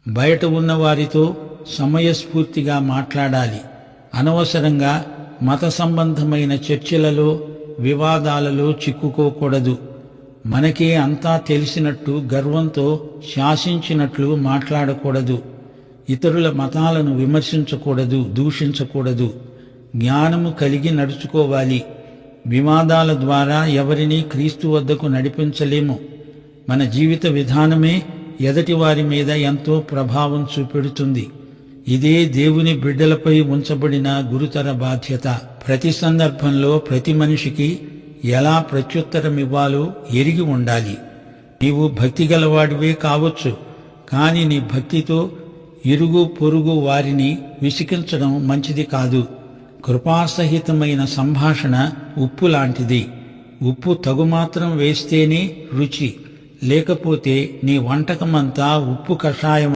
బయట ఉన్న వారితో సమయస్ఫూర్తిగా మాట్లాడాలి. అనవసరంగా మత సంబంధమైన చర్చలలో, వివాదాలలో చిక్కుకోకూడదు. మనకే అంతా తెలిసినట్టు గర్వంతో శాసించినట్లు మాట్లాడకూడదు. ఇతరుల మతాలను విమర్శించకూడదు, దూషించకూడదు. జ్ఞానము కలిగి నడుచుకోవాలి. వివాదాల ద్వారా ఎవరినీ క్రీస్తు వద్దకు నడిపించలేము. మన జీవిత విధానమే ఎదటివారి మీద ఎంతో ప్రభావం చూపెడుతుంది. ఇదే దేవుని బిడ్డలపై ఉంచబడిన గురుతర బాధ్యత. ప్రతి సందర్భంలో ప్రతి మనిషికి ఎలా ప్రత్యుత్తరమివ్వాలో ఎరిగి ఉండాలి. నీవు భక్తి గలవాడివే కావచ్చు, కాని నీ భక్తితో ఇరుగు పొరుగు వారిని విసికించడం మంచిది కాదు. కృపాసహితమైన సంభాషణ ఉప్పు లాంటిది. ఉప్పు తగుమాత్రం వేస్తేనే రుచి, లేకపోతే నీ వంటకమంతా ఉప్పు కషాయం